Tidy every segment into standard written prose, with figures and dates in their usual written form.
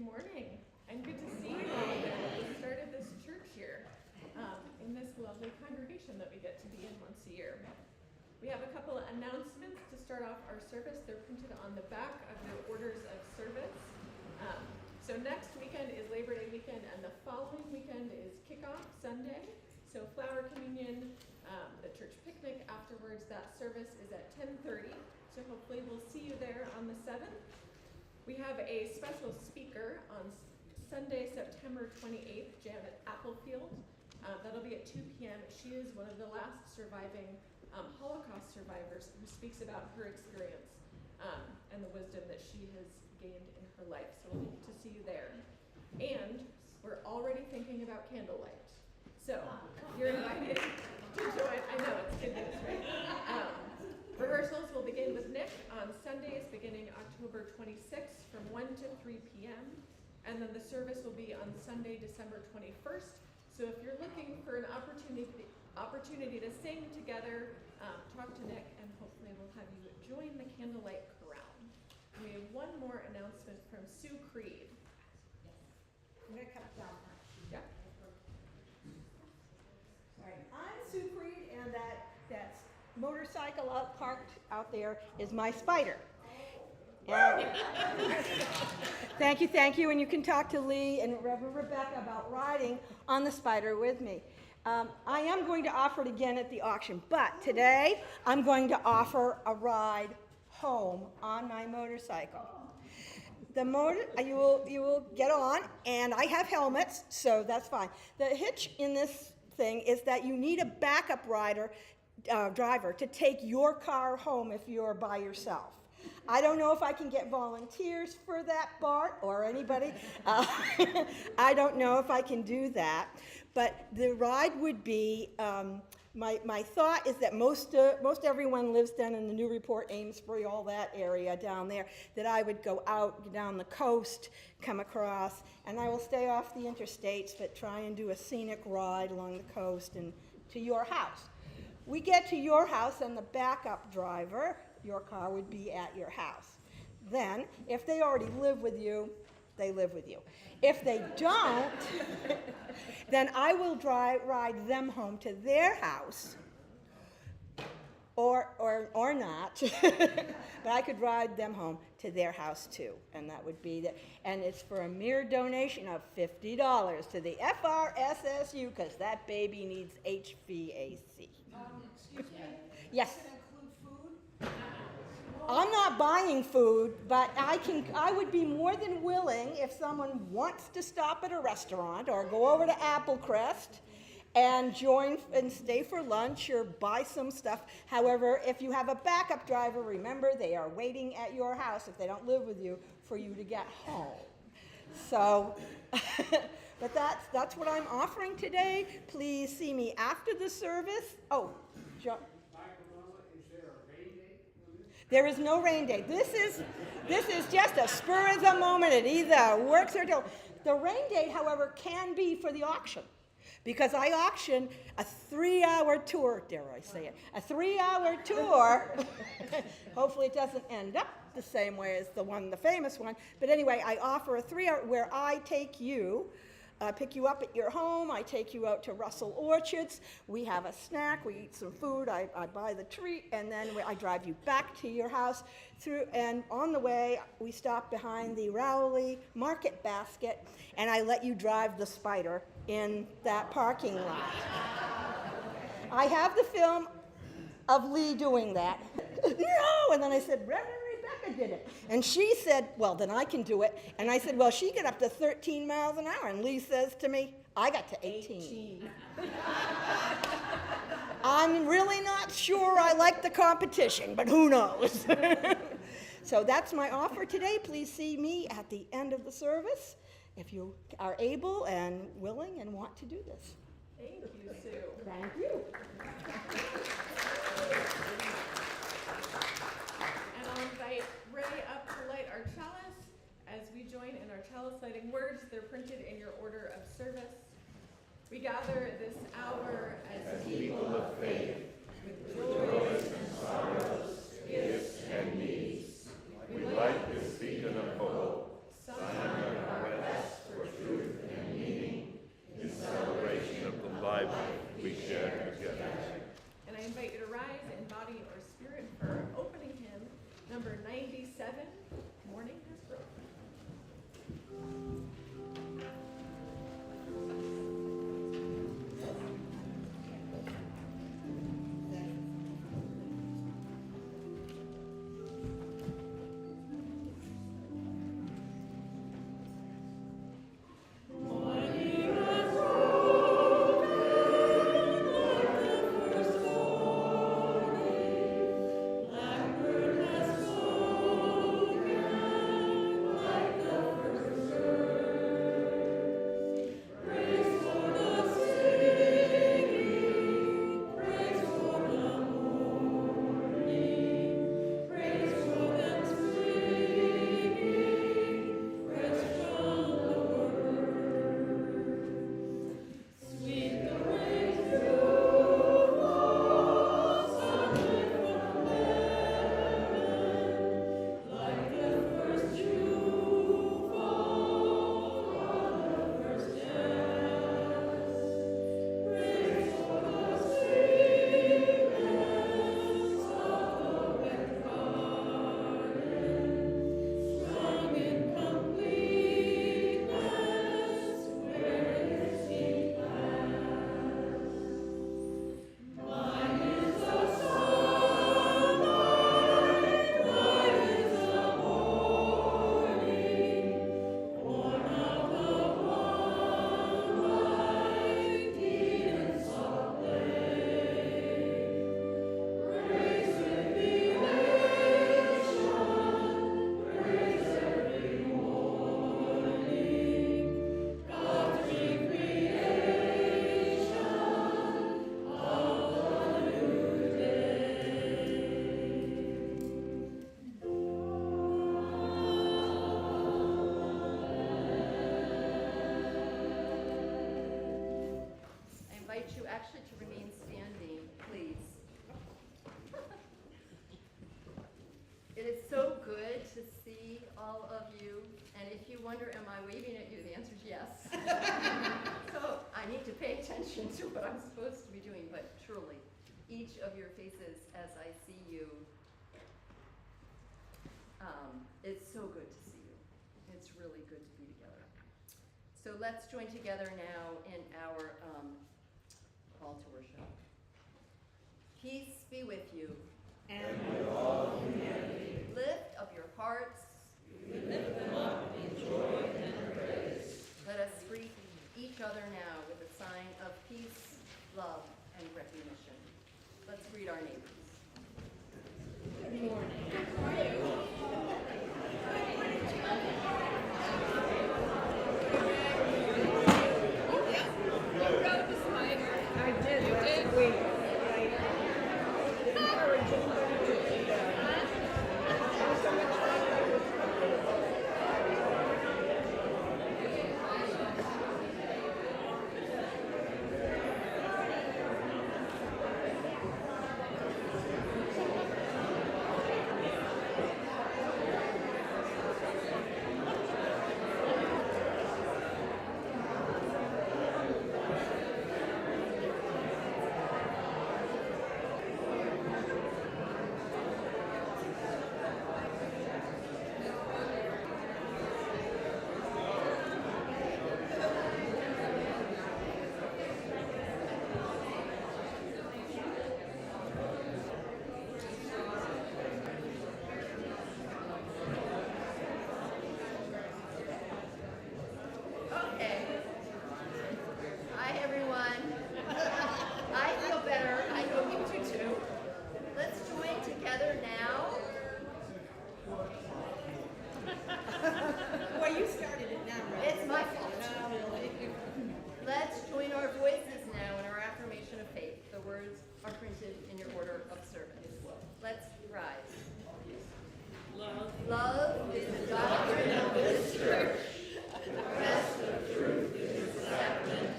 morning, and good to see you all again at the start of this church year, in this lovely congregation that we get to be in once a year. We have a couple of announcements to start off our service. They're printed on the back of your orders of service. So next weekend is Labor Day weekend, and the following weekend is Kickoff Sunday. So Flower Communion, the church picnic afterwards. That service is at 10:30. So hopefully we'll see you there on the 7th. We have a special speaker on Sunday, September 28th, Janet Applefield. That'll be at 2 p.m. She is one of the last surviving Holocaust survivors who speaks about her experience and the wisdom that she has gained in her life. So we'll hope to see you there. And we're already thinking about candlelight. So you're invited to join. I know, it's good news, right? Rehearsals will begin with Nick on Sundays beginning October 26th from 1 to 3 p.m. And then the service will be on Sunday, December 21st. So if you're looking for an opportunity to sing together, talk to Nick, and hopefully we'll have you join the candlelight chorale. We have one more announcement from Sue Creed. I'm going to cut down. Yeah. All right. I'm Sue Creed, and that's motorcycle parked out there is my Spider. And thank you, and you can talk to Lee and Reverend Rebecca about riding on the Spider with me. I am going to offer it again at the auction, but today I'm going to offer a ride home on my motorcycle. The motor, you will get on, and I have helmets, so that's fine. The hitch in this thing is that you need a backup driver to take your car home if you're by yourself. I don't know if I can get volunteers for that, Bart, or anybody. I don't know if I can do that, but the ride would be, my thought is that most everyone lives down in the Newport, Amesbury, all that area down there, that I would go out down the coast, come across, and I will stay off the interstates, but try and do a scenic ride along the coast and to your house. We get to your house, and the backup driver, your car, would be at your house. Then, if they already live with you, they live with you. If they don't, then I will ride them home to their house, or not, but I could ride them home to their house too, and that would be and it's for a mere donation of $50 to the FRSSU, because that baby needs HVAC. Excuse me? Yes. Does it include food? I'm not buying food, but I would be more than willing if someone wants to stop at a restaurant or go over to Applecrest and join and stay for lunch or buy some stuff. However, if you have a backup driver, remember they are waiting at your house if they don't live with you for you to get home. So, but that's what I'm offering today. Please see me after the service. Oh, John. There is no rain date. This is just a spur of the moment. It either works or don't. The rain date, however, can be for the auction, because I auction a 3-hour tour. Dare I say it? A 3-hour tour. Hopefully, it doesn't end up the same way as the famous one. But anyway, I offer a 3-hour where I take you. Pick you up at your home. I take you out to Russell Orchards. We have a snack. We eat some food. I buy the treat, and then I drive you back to your house. And on the way, we stop behind the Rowley Market Basket, and I let you drive the Spider in that parking lot. I have the film of Lee doing that. No! And then I said, Reverend Rebecca did it. And she said, well, then I can do it. And I said, well, she got up to 13 miles an hour. And Lee says to me, I got to 18. I'm really not sure I like the competition, but who knows? So that's my offer today. Please see me at the end of the service if you are able and willing and want to do this. Thank you, Sue. Thank you. And I'll invite Ray up to light our chalice as we join in our chalice lighting words. They're printed in your order of service. We gather this hour as people of faith, with joys and sorrows, gifts and needs. We light this beacon of hope, sun of our body or spirit for opening hymn number 97, Morning Has Broken. You actually to remain standing, please. It is so good to see all of you, and if you wonder, am I waving at you, the answer is yes. So I need to pay attention to what I'm supposed to be doing, but truly, each of your faces as I see you, it's so good to see you. It's really good to be together. So let's join together now in our call to worship. Peace be with you. And with all humanity. Lift up your hearts. We lift them up in joy and praise. Let us greet each other now with a sign of peace, love, and recognition. Let's greet our neighbors. Good morning. I did last week. Love is the doctrine of this church. The rest of truth is its sacrament,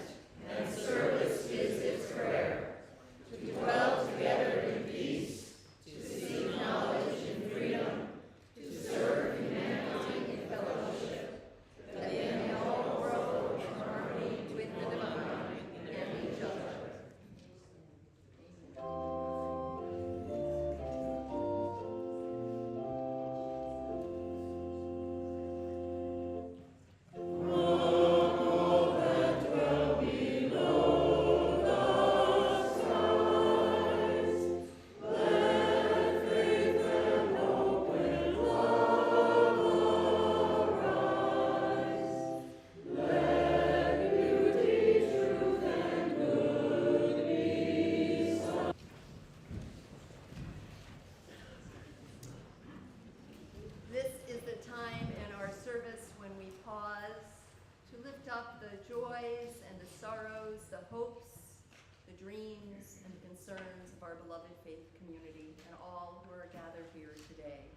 and service is its prayer. To dwell together in peace, to seek knowledge in freedom, to serve humanity in fellowship, that they may all grow in harmony with the divine and each other. needs and the concerns of our beloved faith community and all who are gathered here today.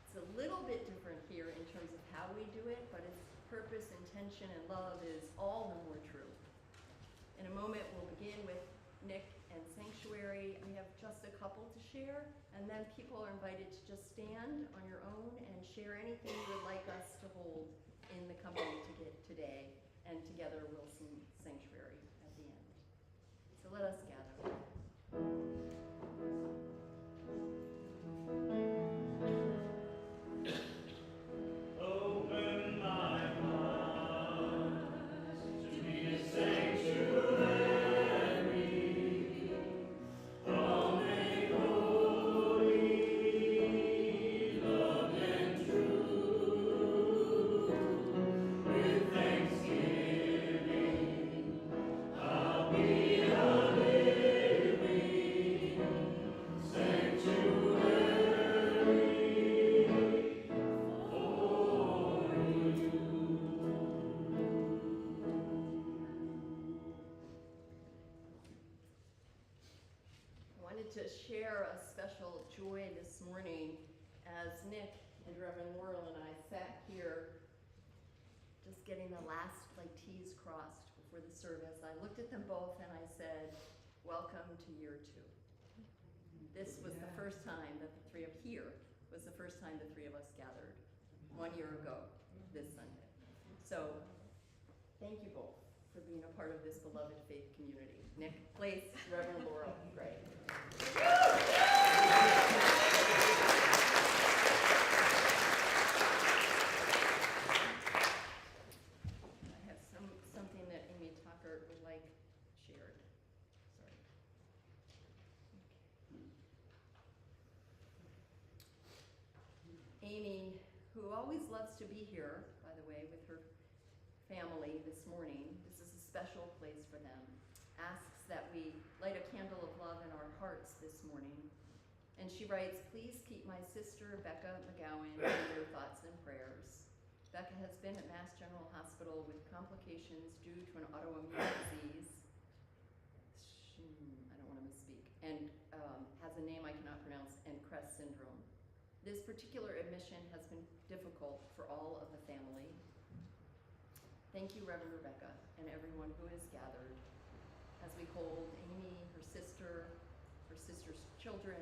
It's a little bit different here in terms of how we do it, but its purpose, intention, and love is all the more true. In a moment, we'll begin with Nick and Sanctuary. We have just a couple to share, and then people are invited to just stand on your own and share anything you would like us to hold in the company today, and together we'll sing Sanctuary at the end. So let us gather. Open my heart to be a sanctuary. I'll make holy, love and true. With thanksgiving, I'll be a living sanctuary. I wanted to share a special joy this morning as Nick and Reverend Laurel and I sat here just getting the last T's crossed before the service. I looked at them both and I said, welcome to year 2. This was the first time that the three of us gathered 1 year ago this Sunday. So thank you both for being a part of this beloved faith community. Nick, place, Reverend Laurel, great. I have something that Amy Tucker would like shared. Sorry. Amy, who always loves to be here, by the way, with her family this morning, this is a special place for them, asks that we light a candle of love in our hearts this morning. And she writes, please keep my sister Becca McGowan in your thoughts and prayers. Becca has been at Mass General Hospital with complications due to an autoimmune disease. I don't want to misspeak. And has a name I cannot pronounce, and Crest syndrome. This particular admission has been difficult for all of the family. Thank you, Reverend Rebecca, and everyone who is gathered as we hold Amy, her sister's children,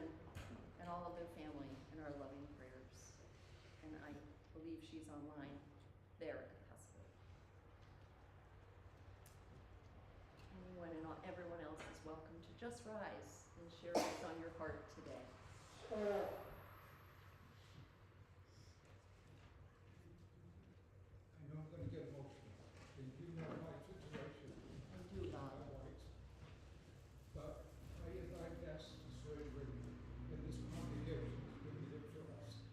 and all of their family in our loving prayers. And I believe she's online there at the hospital. Anyone and everyone else is welcome to just rise and share what's on your heart today. I know I'm going to get emotional, and you know my situation. I do, Bob. My wife. But I invite us to surgery in this congregation has been here for us.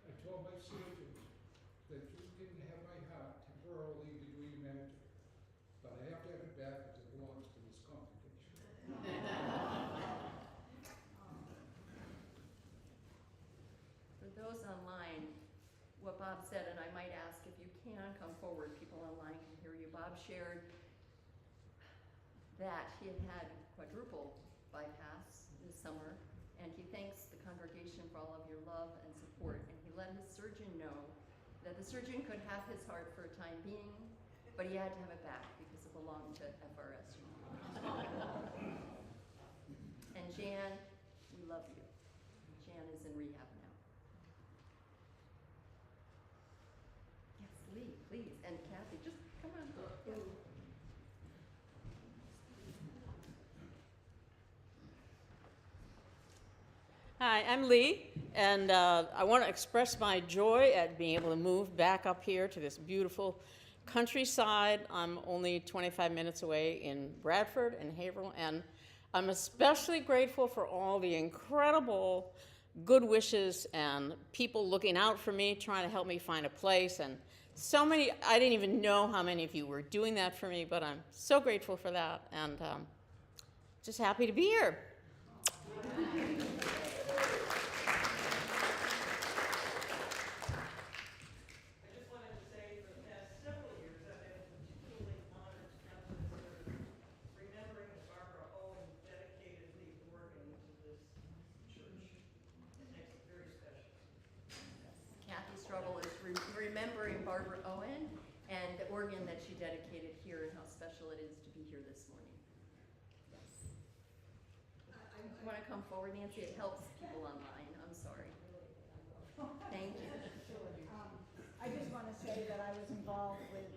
I told my surgeons that you can have my heart temporarily to do your magic, but I have to have it back because it belongs to this congregation. For those online, what Bob said, and I might ask if you can come forward, people online can hear you. Bob shared that he had had quadruple bypass this summer, and he thanks the congregation for all of your love and support, and he let his surgeon know that the surgeon could have his heart for a time being, but he had to have it back because it belonged to FRSUU. And Jan, we love you. Jan is in rehab now. Yes, Lee, please, and Kathy, just come on. Yeah. Hi, I'm Lee, and I want to express my joy at being able to move back up here to this beautiful countryside. I'm only 25 minutes away in Bradford and Haverhill, and I'm especially grateful for all the incredible good wishes and people looking out for me, trying to help me find a place, and so many, I didn't even know how many of you were doing that for me, but I'm so grateful for that, and just happy to be here. Remembering Barbara O. organ that she dedicated here and how special it is to be here this morning. Yes. You want to come forward, Nancy? It helps people online. I'm sorry. Thank you. I just want to say that I was involved with,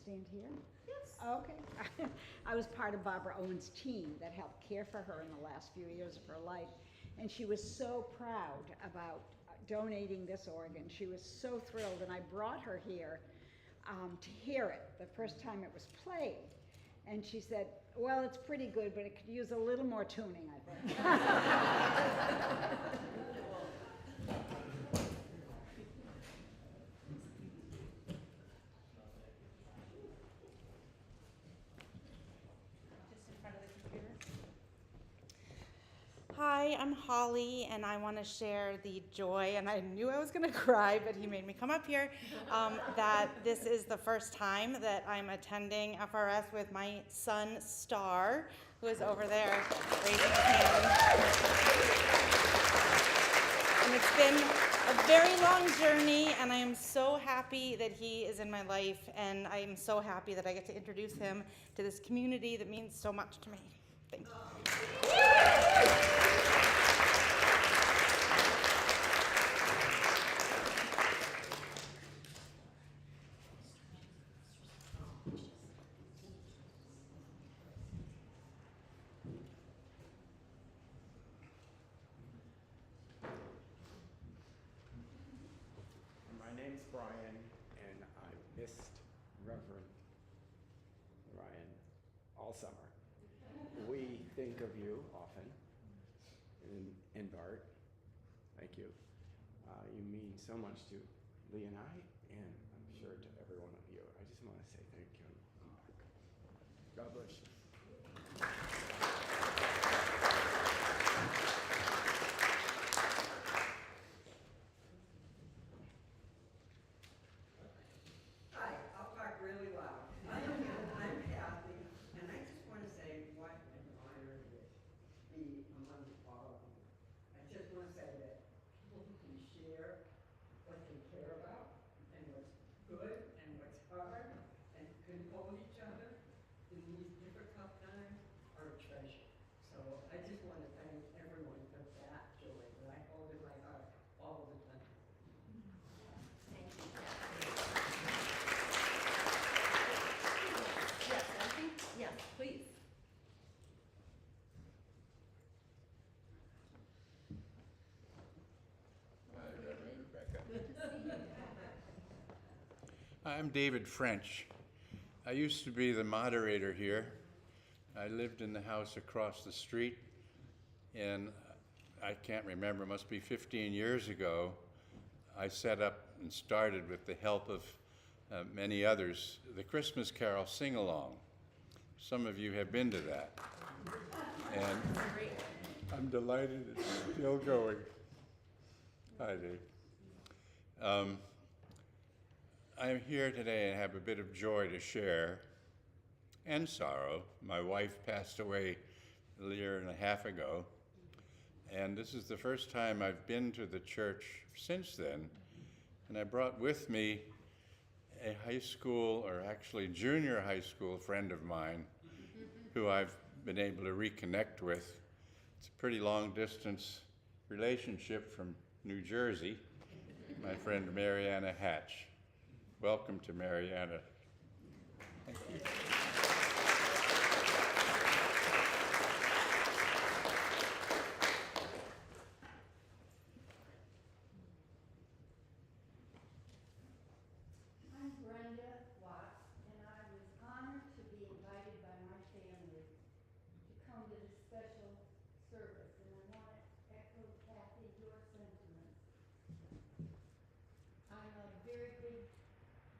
stand here? Yes. Okay. I was part of Barbara Owen's team that helped care for her in the last few years of her life. And she was so proud about donating this organ. She was so thrilled, and I brought her here to hear it the first time it was played. And she said, well, it's pretty good, but it could use a little more tuning, I think. Hi, I'm Holly, and I want to share the joy, and I knew I was going to cry, but he made me come up here, that this is the first time that I'm attending FRS with my son, Star, who is over there raising his hand. And it's been a very long journey, and I am so happy that he is in my life, and I am so happy that I get to introduce him to this community that means so much to me. Thank you. My name's Brian, and I missed Reverend Ryan all summer. We think of you often, and Bart. Thank you. You mean so much to Lee and I, and I'm sure to every one of you. I just want to say thank you. God bless you. Hi, I'll talk really loud. I'm Kathy, and I just want to say what an honor it is to be among all of you. I just want to say that people who can share what they care about and what's good and what's hard and can hold each other in these difficult times are a treasure. So I just want to thank everyone for that joy that I hold in my heart all the time. Thank you. Yes, I think, yes, please. I'm David French. I used to be the moderator here. I lived in the house across the street, and I can't remember, it must be 15 years ago, I set up and started with the help of many others, the Christmas Carol Sing-Along. Some of you have been to that. And I'm delighted it's still going. Hi, Dave. I'm here today and have a bit of joy to share, and sorrow. My wife passed away a year and a half ago, and this is the first time I've been to the church since then, and I brought with me a high school, or actually junior high school friend of mine, who I've been able to reconnect with. It's a pretty long distance relationship from New Jersey, my friend Mariana Hatch. Welcome to Mariana. Thank you. I'm Brenda Watts, and I was honored to be invited by my family to come to this special service, and I want to echo Kathy, your sentiments. I'm a very big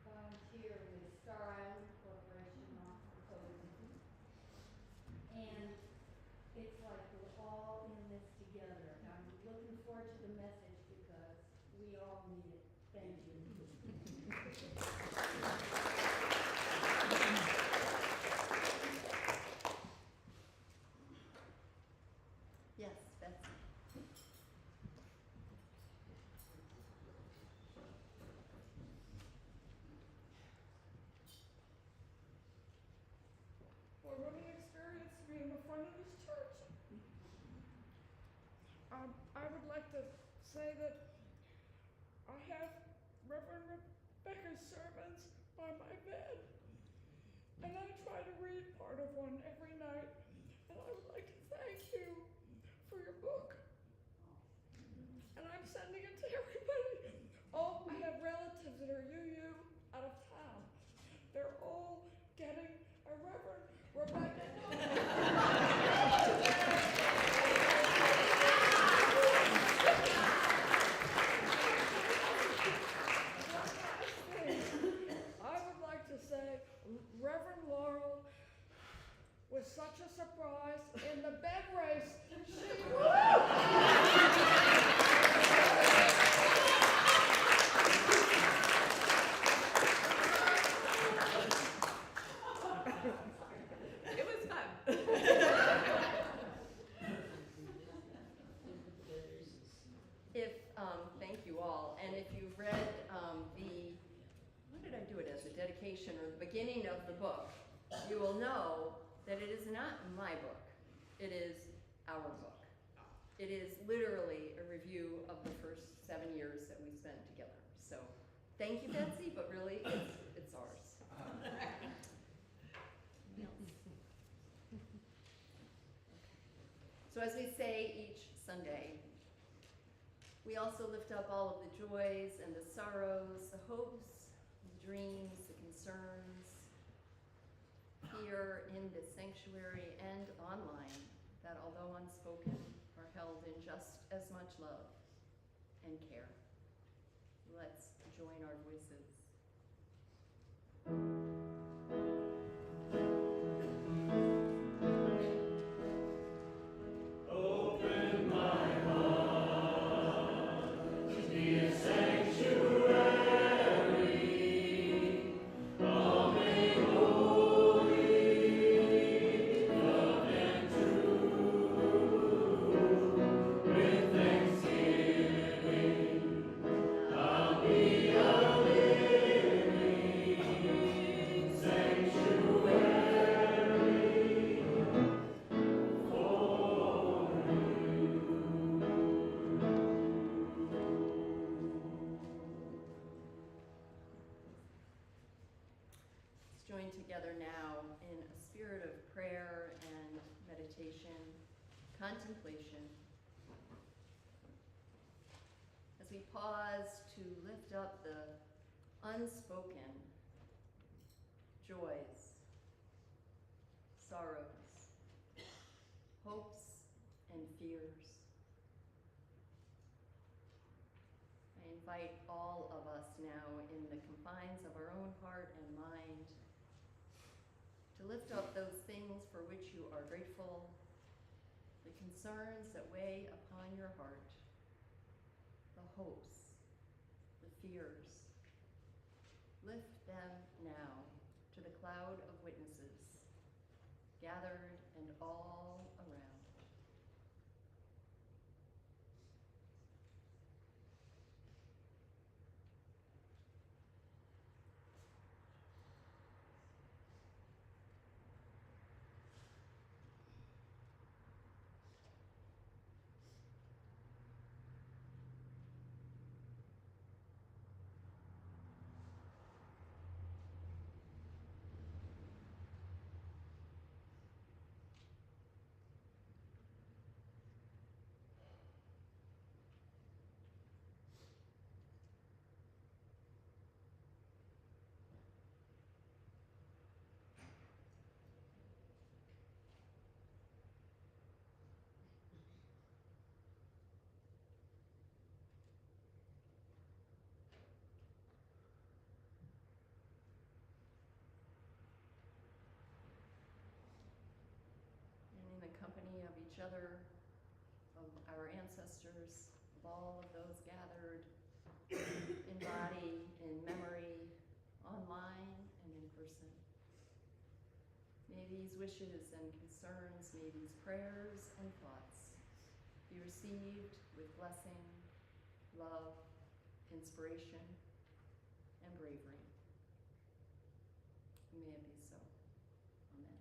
volunteer with Star Island Corporation off the coast, and it's like we're all in this together. I'm looking forward to the message because we all need it. Thank you. Yes, Betsy. say that I have Reverend Rebecca's sermons by my bed, and I try to read part of one every night, and I would like to thank you for your book. And I'm sending it to everybody. Oh, I have relatives that are UU out of town. They're all getting a Reverend Rebecca. I would like to say Reverend Laurel was such a surprise in the bed race. It was fun. Thank you all, and if you've read what did I do it as, the dedication or the beginning of the book, you will know that it is not my book, it is our book. It is literally a review of the first 7 years that we spent together. So thank you, Betsy, but really it's ours. So as we say each Sunday, we also lift up all of the joys and the sorrows, the hopes, the dreams, the concerns here in this sanctuary and online that, although unspoken, are held in just as much love and care. Let's join our voices. Join together now in a spirit of prayer and meditation, contemplation, as we pause to lift up the unspoken joys, sorrows, hopes, and fears. I invite all of us now in the confines of our own heart and mind to lift up those things for which you are grateful, the concerns that weigh upon your heart, the hopes, the fears. Lift them now to the cloud of witnesses, gathered and all around. Company of each other, of our ancestors, of all of those gathered in body, in memory, online and in person. May these wishes and concerns, may these prayers and thoughts be received with blessing, love, inspiration, and bravery. May it be so. Amen.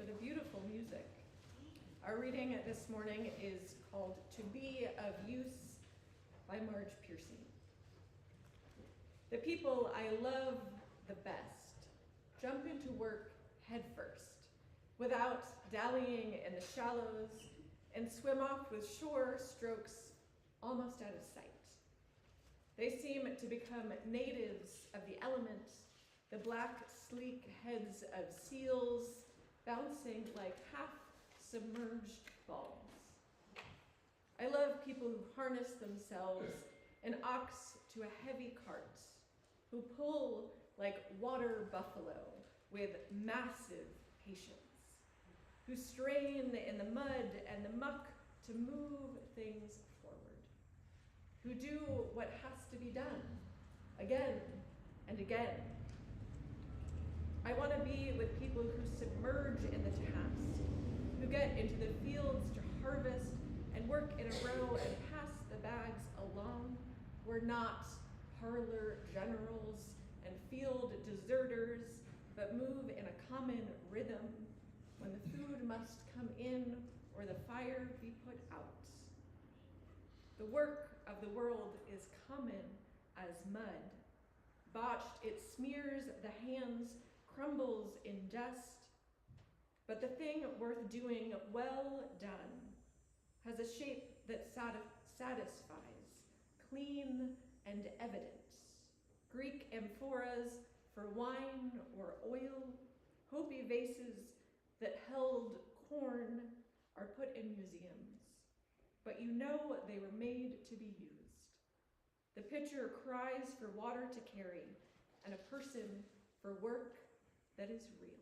for the beautiful music. Our reading this morning is called To Be of Use by Marge Piercy. The people I love the best jump into work head first, without dallying in the shallows, and swim off with shore strokes almost out of sight. They seem to become natives of the element, the black, sleek heads of seals bouncing like half-submerged balls. I love people who harness themselves an ox to a heavy cart, who pull like water buffalo with massive patience, who strain in the mud and the muck to move things forward, who do what has to be done again and again. I want to be with people who submerge in the task, who get into the fields to harvest and work in a row and pass the bags along. We're not parlor generals and field deserters, but move in a common rhythm when the food must come in or the fire be put out. The work of the world is common as mud. Botched, it smears the hands, crumbles in dust, but the thing worth doing well done has a shape that satisfies, clean and evident. Greek amphoras for wine or oil, Hopi vases that held corn are put in museums, but you know they were made to be used. The pitcher cries for water to carry, and a person for work that is real.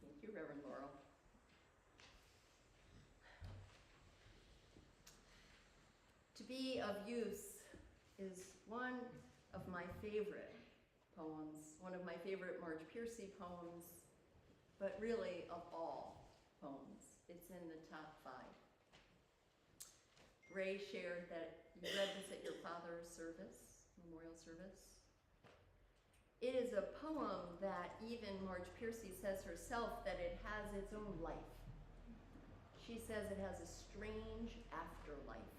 Thank you, Reverend Laurel. To be of use is one of my favorite poems, one of my favorite Marge Piercy poems, but really of all poems. It's in the top 5. Ray shared that you read this at your father's service, memorial service. It is a poem that even Marge Piercy says herself that it has its own life. She says it has a strange afterlife.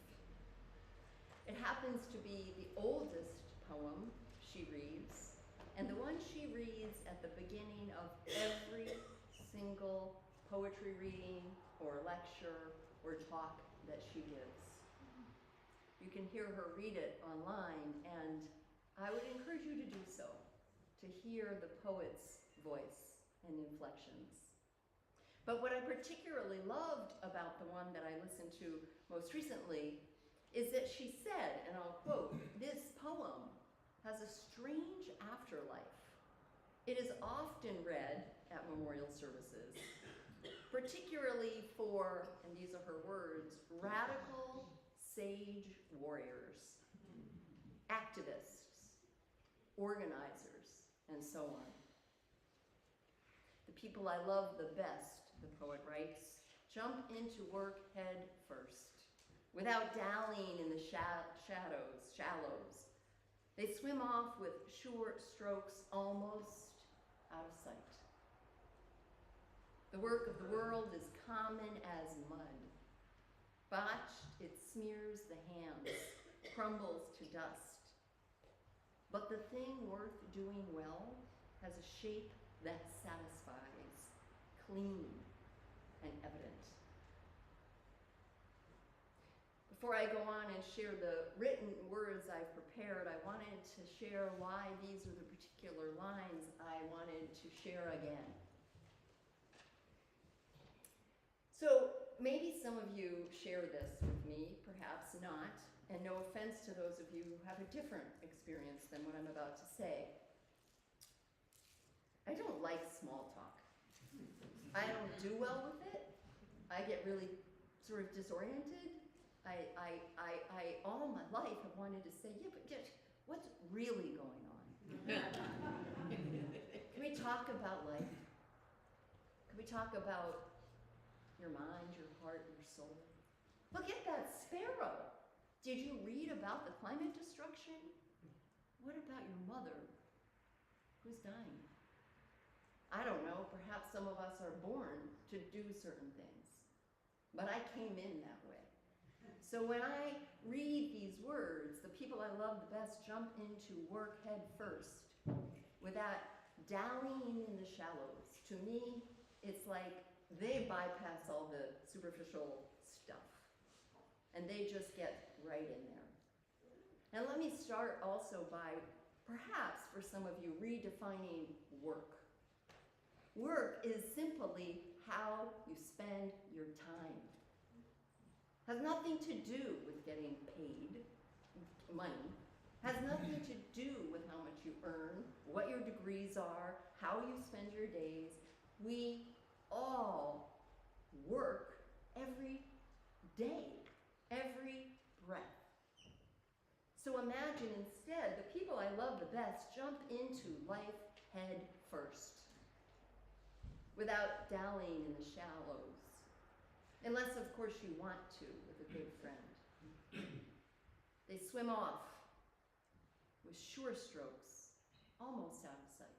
It happens to be the oldest poem she reads, and the one she reads at the beginning of every single poetry reading or lecture or talk that she gives. You can hear her read it online, and I would encourage you to do so, to hear the poet's voice and inflections. But what I particularly loved about the one that I listened to most recently is that she said, and I'll quote, "This poem has a strange afterlife. It is often read at memorial services, particularly for," and these are her words, "radical sage warriors, activists, organizers, and so on. The people I love the best," the poet writes, "jump into work head first, without dallying in the shallows. They swim off with sure strokes almost out of sight. The work of the world is common as mud. Botched, it smears the hands, crumbles to dust. But the thing worth doing well has a shape that satisfies, clean and evident." Before I go on and share the written words I've prepared, I wanted to share why these are the particular lines I wanted to share again. So maybe some of you share this with me, perhaps not, and no offense to those of you who have a different experience than what I'm about to say. I don't like small talk. I don't do well with it. I get really sort of disoriented. I all my life have wanted to say, yeah, but just what's really going on? Can we talk about life? Could we talk about your mind, your heart, your soul? Look at that sparrow. Did you read about the climate destruction? What about your mother who's dying? I don't know, perhaps some of us are born to do certain things, but I came in that way. So when I read these words, the people I love the best jump into work head first without dallying in the shallows. To me, it's like they bypass all the superficial stuff and they just get right in there. And let me start also by, perhaps for some of you, redefining work. Work is simply how you spend your time. Has nothing to do with getting paid money. Has nothing to do with how much you earn, what your degrees are, how you spend your days. We all work every day, every breath. So imagine instead the people I love the best jump into life head first, without dallying in the shallows. Unless, of course, you want to with a good friend. They swim off with sure strokes, almost out of sight.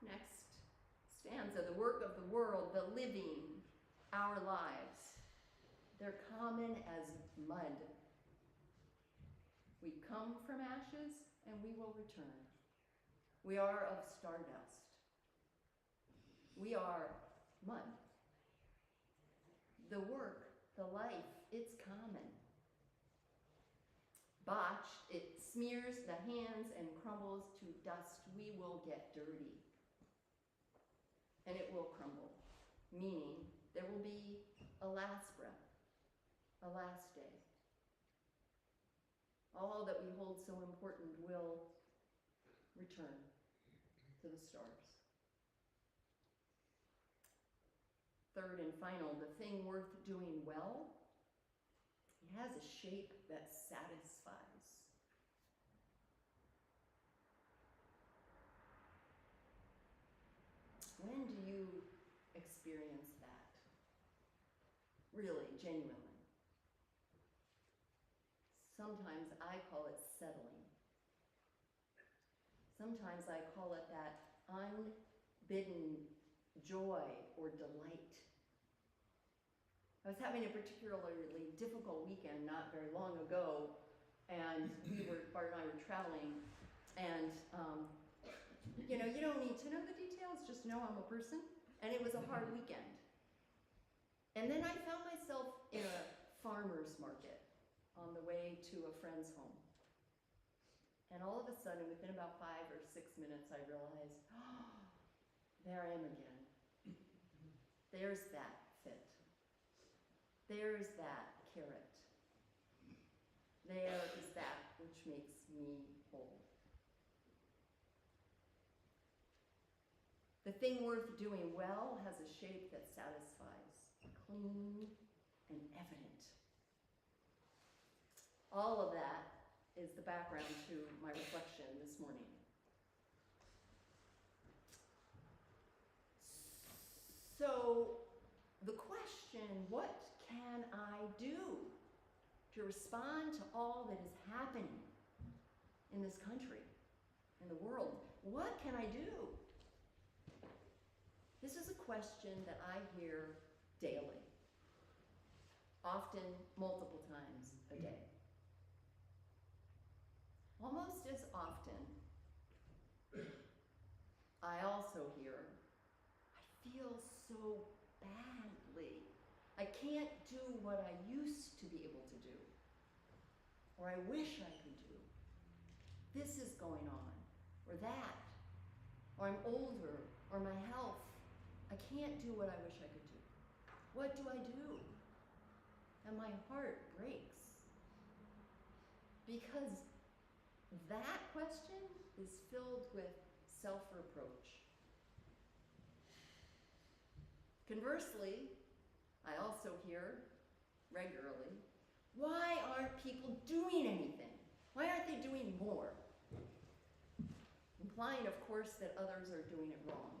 Next stanza, the work of the world, the living, our lives. They're common as mud. We come from ashes and we will return. We are of stardust. We are mud. The work, the life, it's common. Botched, it smears the hands and crumbles to dust. We will get dirty. And it will crumble, meaning there will be a last breath, a last day. All that we hold so important will return to the stars. Third and final, the thing worth doing well, it has a shape that satisfies. When do you experience that? Really, genuinely. Sometimes I call it settling. Sometimes I call it that unbidden joy or delight. I was having a particularly difficult weekend not very long ago, and Bart and I were traveling, and you know, you don't need to know the details, just know I'm a person, and it was a hard weekend. And then I found myself in a farmer's market on the way to a friend's home. And all of a sudden, within about 5 or 6 minutes, I realized, oh, there I am again. There's that fit. There's that carrot. There is that which makes me whole. The thing worth doing well has a shape that satisfies, clean and evident. All of that is the background to my reflection this morning. So the question, what can I do to respond to all that is happening in this country, in the world? What can I do? This is a question that I hear daily, often multiple times a day. Almost as often, I also hear, I feel so badly. I can't do what I used to be able to do, or I wish I could do. This is going on, or that, or I'm older, or my health. I can't do what I wish I could do. What do I do? And my heart breaks. Because that question is filled with self-reproach. Conversely, I also hear regularly, why aren't people doing anything? Why aren't they doing more? Implying, of course, that others are doing it wrong.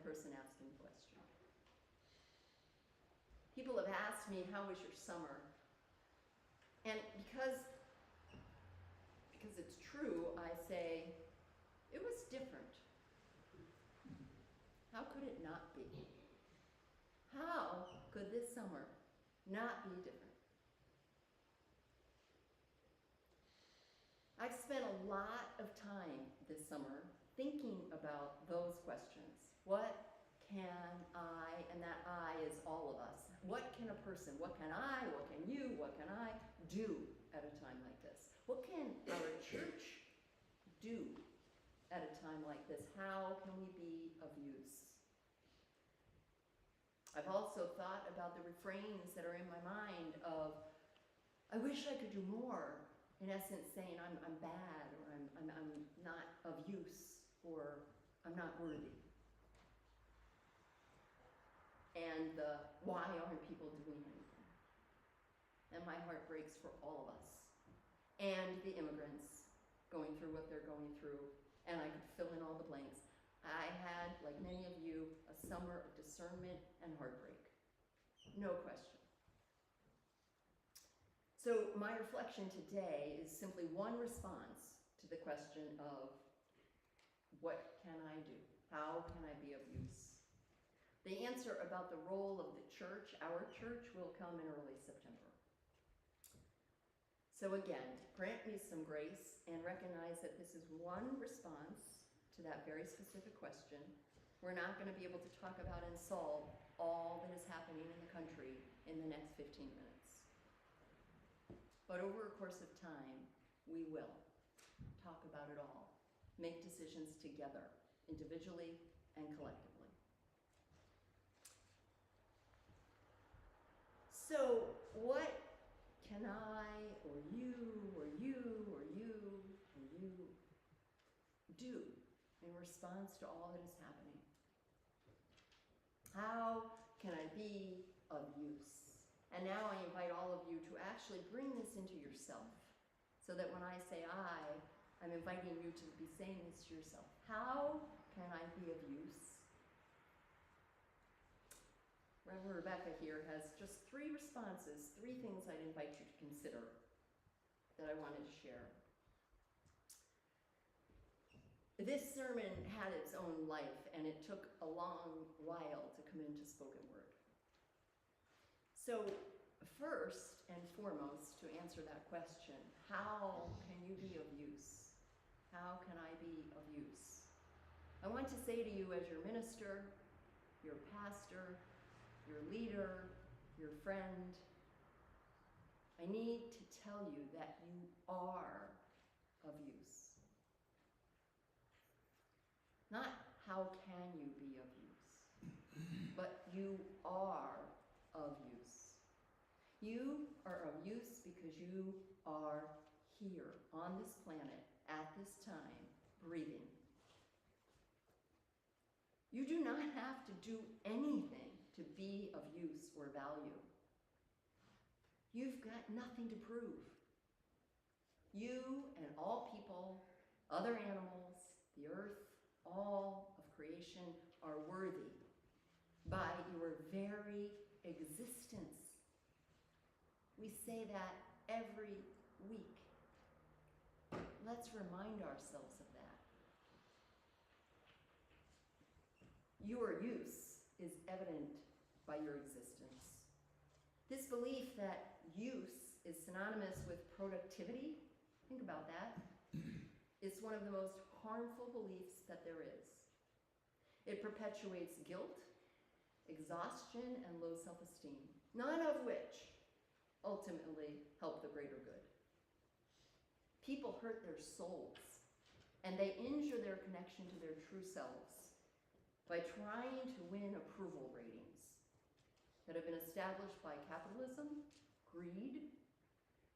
person asking the question. People have asked me, how was your summer? And because it's true, I say, it was different. How could it not be? How could this summer not be different? I've spent a lot of time this summer thinking about those questions. What can I, and that I is all of us, what can a person, what can I, what can you, what can I do at a time like this? What can our church do at a time like this? How can we be of use? I've also thought about the refrains that are in my mind of, I wish I could do more. In essence, saying I'm bad, or I'm not of use, or I'm not worthy. And the why aren't people doing anything? And my heart breaks for all of us. And the immigrants going through what they're going through. And I could fill in all the blanks. I had, like many of you, a summer of discernment and heartbreak. No question. So my reflection today is simply one response to the question of, what can I do? How can I be of use? The answer about the role of the church, our church, will come in early September. So again, grant me some grace and recognize that this is one response to that very specific question. We're not going to be able to talk about and solve all that is happening in the country in the next 15 minutes. But over a course of time, we will talk about it all, make decisions together, individually and collectively. So what can I, or you, or you, or you, or you do in response to all that is happening? How can I be of use? And now I invite all of you to actually bring this into yourself, so that when I say I'm inviting you to be saying this to yourself. How can I be of use? Reverend Rebecca here has just 3 responses, 3 things I'd invite you to consider that I wanted to share. This sermon had its own life, and it took a long while to come into spoken word. So first and foremost, to answer that question, how can you be of use? How can I be of use? I want to say to you as your minister, your pastor, your leader, your friend, I need to tell you that you are of use. Not how can you be of use, but you are of use. You are of use because you are here on this planet at this time, breathing. You do not have to do anything to be of use or value. You've got nothing to prove. You and all people, other animals, the earth, all of creation are worthy by your very existence. We say that every week. Let's remind ourselves of that. Your use is evident by your existence. This belief that use is synonymous with productivity, think about that, is one of the most harmful beliefs that there is. It perpetuates guilt, exhaustion, and low self-esteem, none of which ultimately help the greater good. People hurt their souls, and they injure their connection to their true selves by trying to win approval ratings that have been established by capitalism, greed,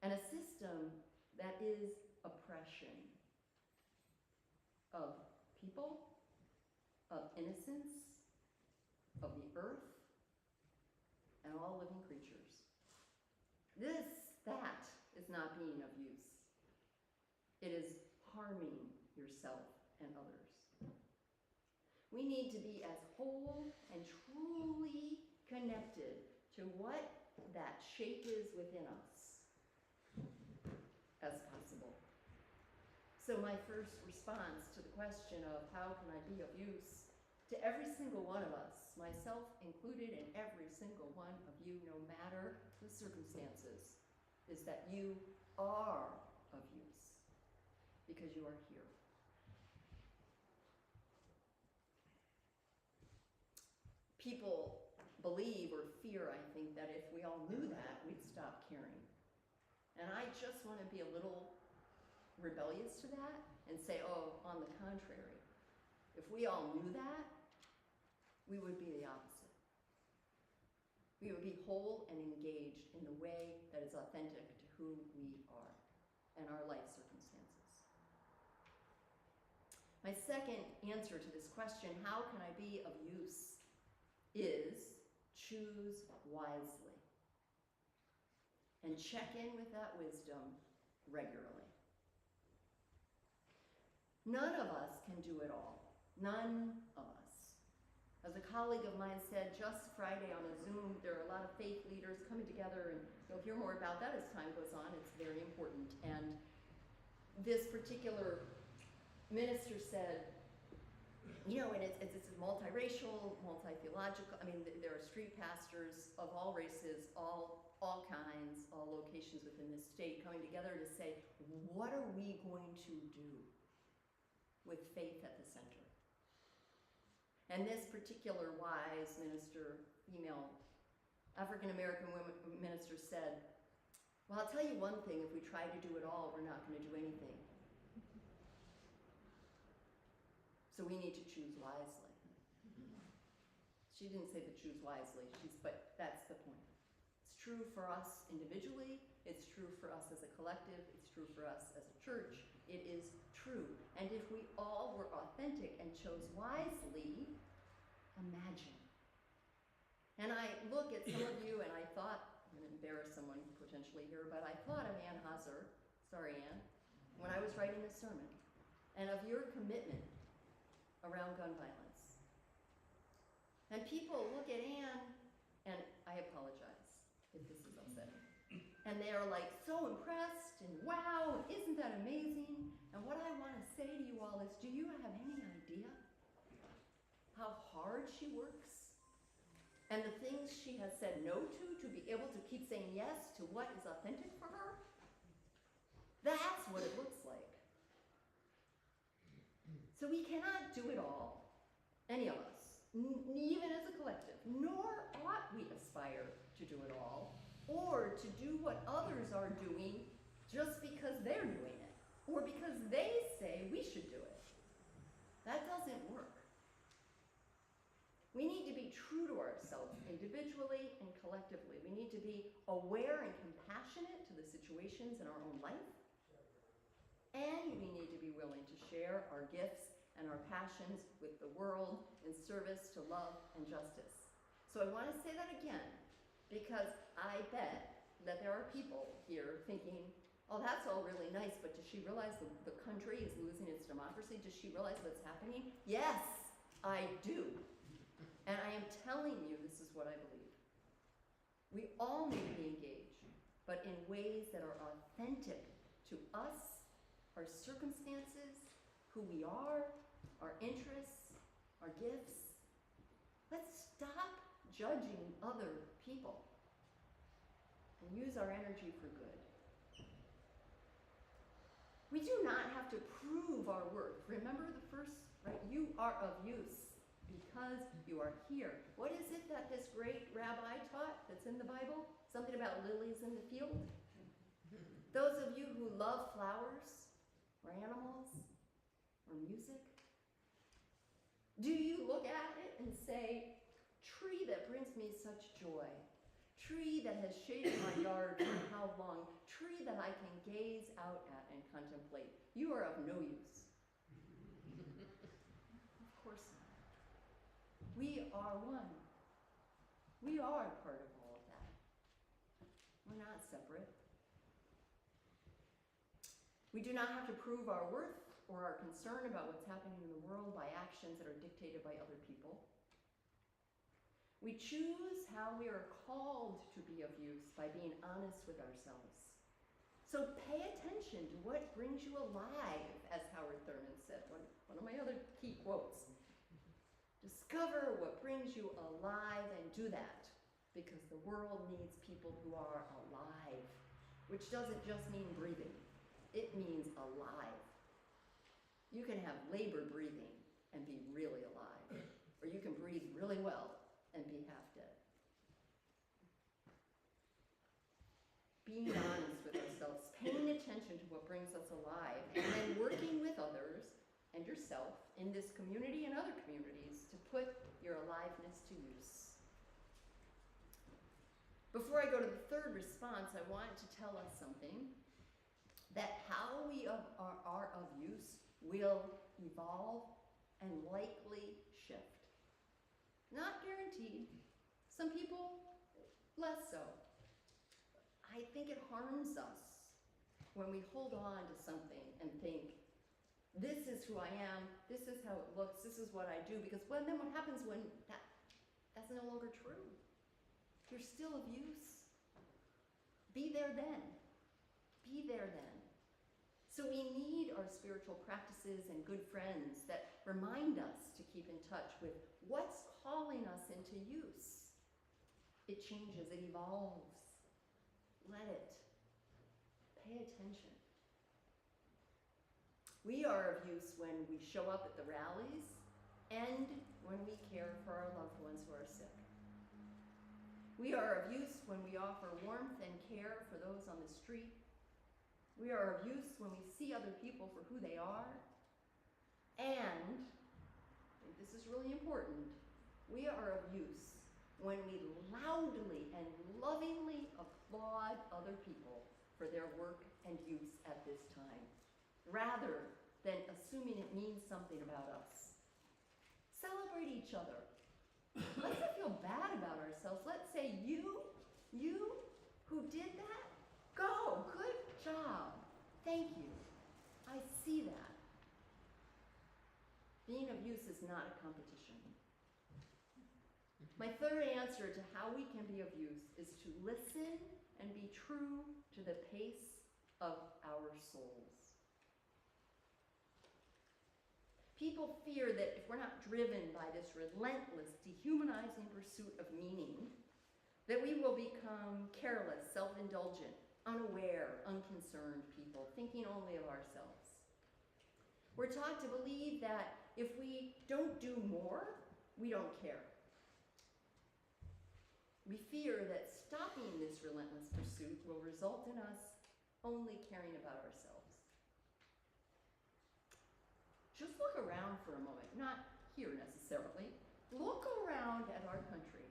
and a system that is oppression of people, of innocence, of the earth, and all living creatures. That is not being of use. It is harming yourself and others. We need to be as whole and truly connected to what that shape is within us as possible. So my first response to the question of how can I be of use to every single one of us, myself included, and every single one of you, no matter the circumstances, is that you are of use because you are here. People believe or fear, I think, that if we all knew that, we'd stop caring. And I just want to be a little rebellious to that and say, oh, on the contrary, if we all knew that, we would be the opposite. We would be whole and engaged in the way that is authentic to who we are and our life circumstances. My second answer to this question, how can I be of use, is choose wisely and check in with that wisdom regularly. None of us can do it all. None of us. As a colleague of mine said just Friday on a Zoom, there are a lot of faith leaders coming together, and you'll hear more about that as time goes on. It's very important. And this particular minister said, you know, and it's multiracial, multi-theological. I mean, there are street pastors of all races, all kinds, all locations within this state coming together to say, what are we going to do with faith at the center? And this particular wise minister, female African-American minister said, well, I'll tell you one thing, if we try to do it all, we're not going to do anything. So we need to choose wisely. She didn't say to choose wisely, but that's the point. It's true for us individually, it's true for us as a collective, it's true for us as a church. It is true. And if we all were authentic and chose wisely, imagine. And I look at some of you and I thought, I'm going to embarrass someone potentially here, but I thought of Ann Hauser, sorry Ann, when I was writing this sermon, and of your commitment around gun violence. And people look at Ann, and I apologize if this is upsetting, and they're like so impressed, and wow, isn't that amazing? And what I want to say to you all is, do you have any idea how hard she works? And the things she has said no to be able to keep saying yes to what is authentic for her? That's what it looks like. So we cannot do it all, any of us, even as a collective, nor ought we aspire to do it all, or to do what others are doing just because they're doing it, or because they say we should do it. That doesn't work. We need to be true to ourselves individually and collectively. We need to be aware and compassionate to the situations in our own life. And we need to be willing to share our gifts and our passions with the world in service to love and justice. So I want to say that again, because I bet that there are people here thinking, oh, that's all really nice, but does she realize the country is losing its democracy? Does she realize what's happening? Yes, I do. And I am telling you, this is what I believe. We all need to be engaged, but in ways that are authentic to us, our circumstances, who we are, our interests, our gifts. Let's stop judging other people and use our energy for good. We do not have to prove our worth. Remember the first, right? You are of use because you are here. What is it that this great rabbi taught that's in the Bible? Something about lilies in the field? Those of you who love flowers, or animals, or music? Do you look at it and say, tree that brings me such joy, tree that has shaded my yard for how long, tree that I can gaze out at and contemplate, you are of no use. Of course not. We are one. We are part of all of that. We're not separate. We do not have to prove our worth or our concern about what's happening in the world by actions that are dictated by other people. We choose how we are called to be of use by being honest with ourselves. So pay attention to what brings you alive, as Howard Thurman said, one of my other key quotes. Discover what brings you alive and do that, because the world needs people who are alive, which doesn't just mean breathing. It means alive. You can have labor breathing and be really alive, or you can breathe really well and be half dead. Being honest with ourselves, paying attention to what brings us alive, and then working with others and yourself in this community and other communities to put your aliveness to use. Before I go to the third response, I want to tell us something, that how we are of use will evolve and likely shift. Not guaranteed. Some people, less so. I think it harms us when we hold on to something and think, this is who I am, this is how it looks, this is what I do, because then what happens when that's no longer true? You're still of use. Be there then. Be there then. So we need our spiritual practices and good friends that remind us to keep in touch with what's calling us into use. It changes, it evolves. Let it. Pay attention. We are of use when we show up at the rallies and when we care for our loved ones who are sick. We are of use when we offer warmth and care for those on the street. We are of use when we see other people for who they are. And, I think this is really important, we are of use when we loudly and lovingly applaud other people for their work and use at this time, rather than assuming it means something about us. Celebrate each other. Let's not feel bad about ourselves. Let's say, you who did that, go, good job, thank you. I see that. Being of use is not a competition. My third answer to how we can be of use is to listen and be true to the pace of our souls. People fear that if we're not driven by this relentless, dehumanizing pursuit of meaning, that we will become careless, self-indulgent, unaware, unconcerned people, thinking only of ourselves. We're taught to believe that if we don't do more, we don't care. We fear that stopping this relentless pursuit will result in us only caring about ourselves. Just look around for a moment, not here necessarily. Look around at our country.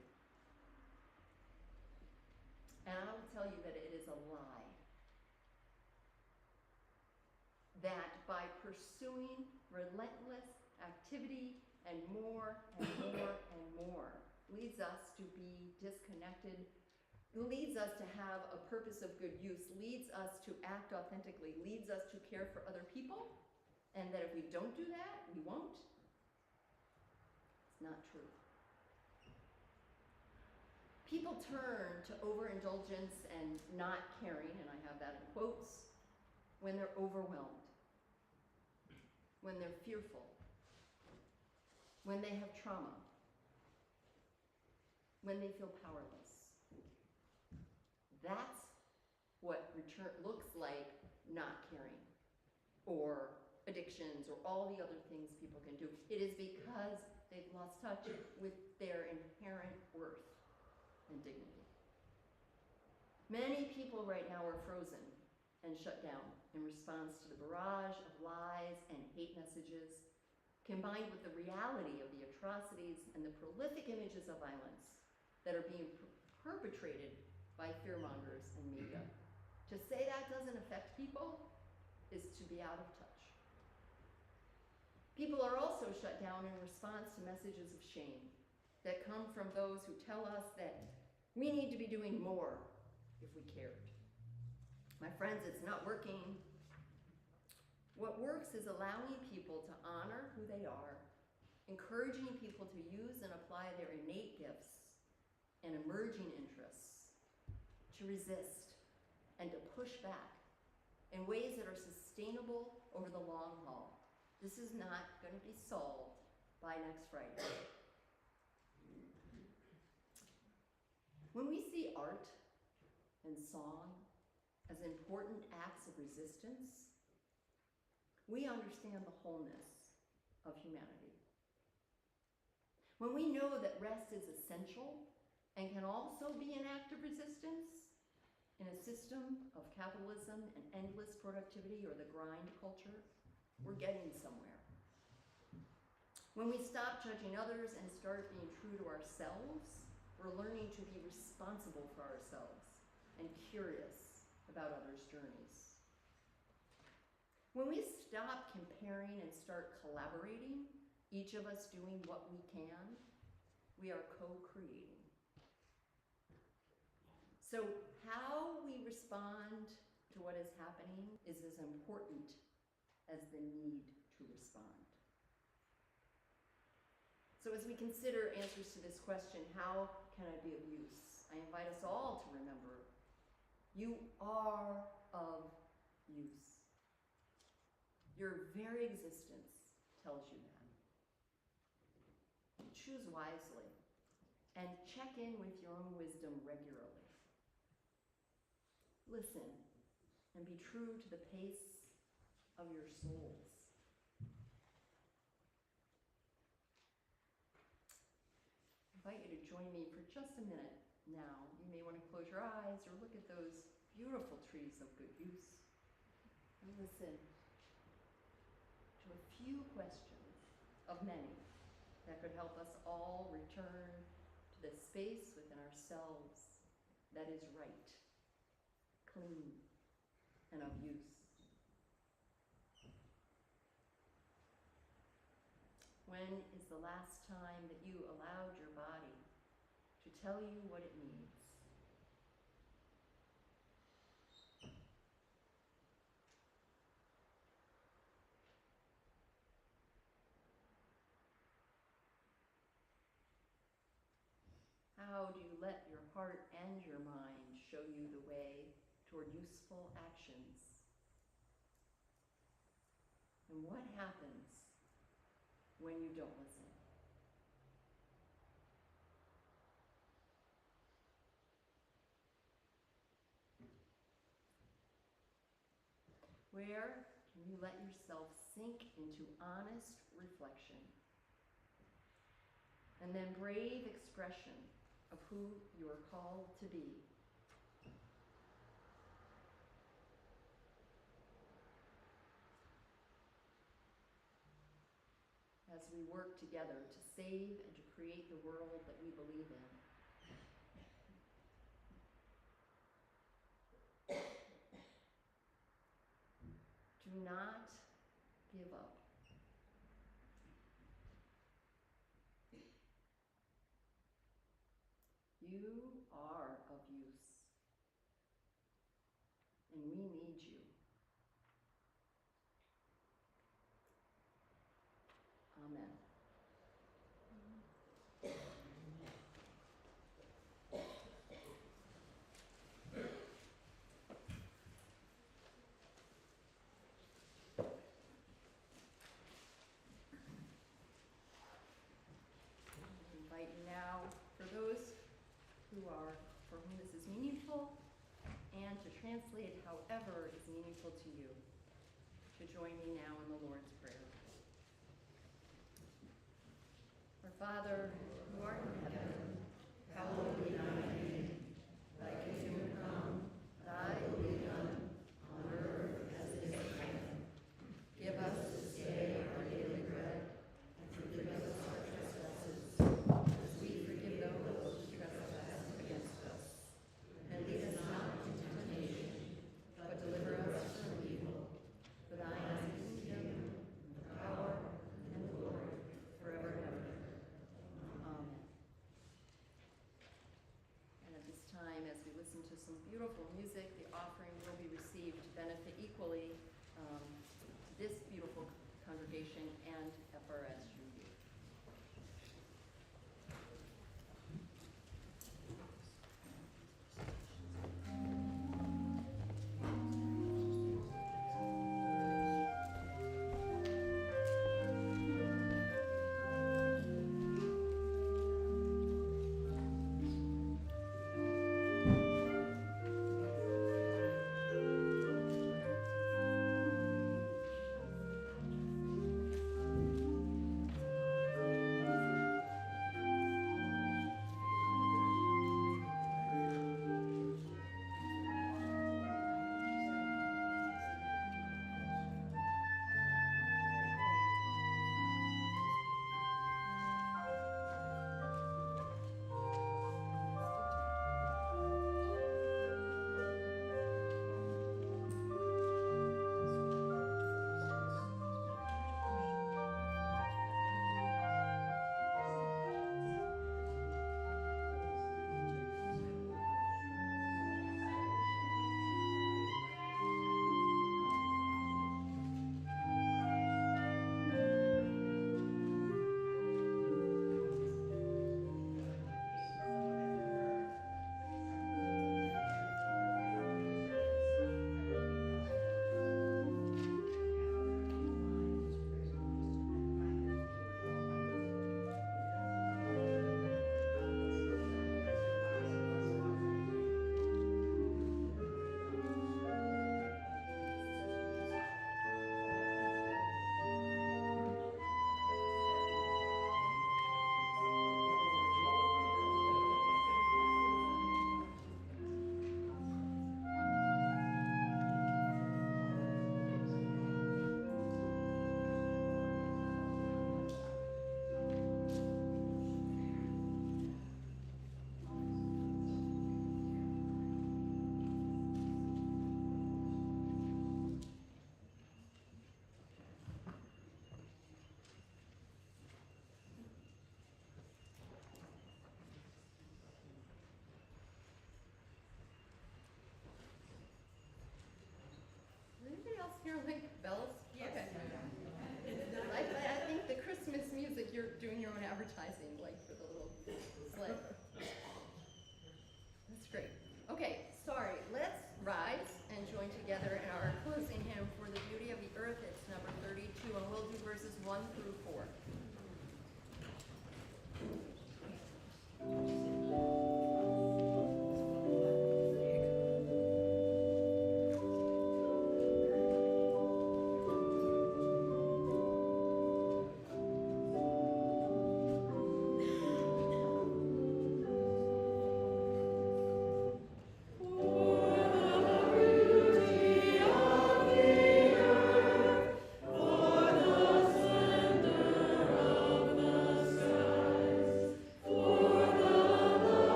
And I will tell you that it is a lie. That by pursuing relentless activity and more and more and more leads us to be disconnected, leads us to have a purpose of good use, leads us to act authentically, leads us to care for other people, and that if we don't do that, we won't. It's not true. People turn to overindulgence and not caring, and I have that in quotes, when they're overwhelmed, when they're fearful, when they have trauma, when they feel powerless. That's what looks like not caring, or addictions, or all the other things people can do. It is because they've lost touch with their inherent worth and dignity. Many people right now are frozen and shut down in response to the barrage of lies and hate messages, combined with the reality of the atrocities and the prolific images of violence that are being perpetrated by fearmongers and media. To say that doesn't affect people is to be out of touch. People are also shut down in response to messages of shame that come from those who tell us that we need to be doing more if we cared. My friends, it's not working. What works is allowing people to honor who they are, encouraging people to use and apply their innate gifts and emerging interests, to resist and to push back in ways that are sustainable over the long haul. This is not going to be solved by next Friday. When we see art and song as important acts of resistance, we understand the wholeness of humanity. When we know that rest is essential and can also be an act of resistance in a system of capitalism and endless productivity or the grind culture, we're getting somewhere. When we stop judging others and start being true to ourselves, we're learning to be responsible for ourselves and curious about others' journeys. When we stop comparing and start collaborating, each of us doing what we can, we are co-creating. So how we respond to what is happening is as important as the need to respond. So as we consider answers to this question, how can I be of use? I invite us all to remember, you are of use. Your very existence tells you that. Choose wisely and check in with your own wisdom regularly. Listen and be true to the pace of your souls. I invite you to join me for just a minute now. You may want to close your eyes or look at those beautiful trees of good use and listen to a few questions of many that could help us all return to the space within ourselves that is right, clean, and of use. When is the last time that you allowed your body to tell you what it needs? How do you let your heart and your mind show you the way toward useful actions? And what happens when you don't listen? Where can you let yourself sink into honest reflection and then brave expression of who you are called to be? As we work together to save and to create the world that we believe in. Do not give up. You are of use, and we need you. Amen. I invite you now, for those for whom this is meaningful, and to translate however is meaningful to you, to join me now in the Lord's Prayer. Our Father, who art in heaven, hallowed be thy name. Thy kingdom come, thy will be done, on earth as it is in heaven. Give us this day our daily bread, and forgive us our trespasses, as we forgive those who trespass against us. And lead us not into temptation, but deliver us from evil. For thine is the kingdom, the power, and the glory, forever and ever. Amen. And at this time, as we listen to some beautiful music, the offering will be received to benefit equally this here like bells? Yes. Okay. I think the Christmas music, you're doing your own advertising, like for the little sled. That's great. Okay, sorry. Let's rise and join together in our closing hymn, For the Beauty of the Earth. It's number 32, and we'll do verses 1 through 4.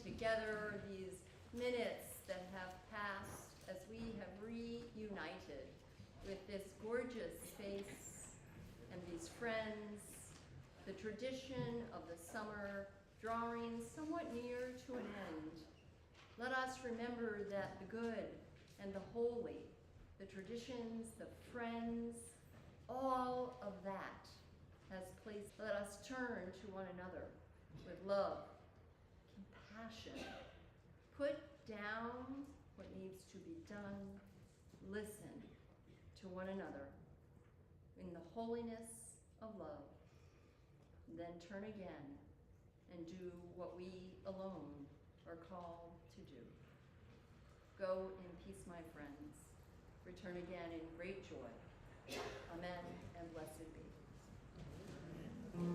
Together these minutes that have passed as we have reunited with this gorgeous space and these friends, the tradition of the summer drawing somewhat near to an end. Let us remember that the good and the holy, the traditions, the friends, all of that has placed. Let us turn to one another with love, compassion, put down what needs to be done, listen to one another in the holiness of love, then turn again and do what we alone are called to do. Go in peace, my friends. Return again in great joy. Amen, and blessed be. Thank you.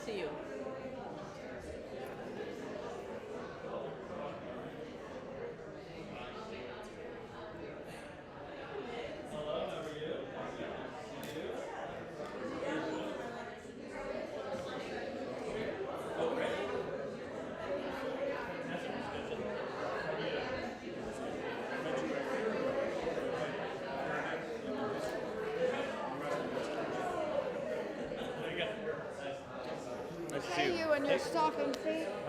see you. See you in your stocking feet.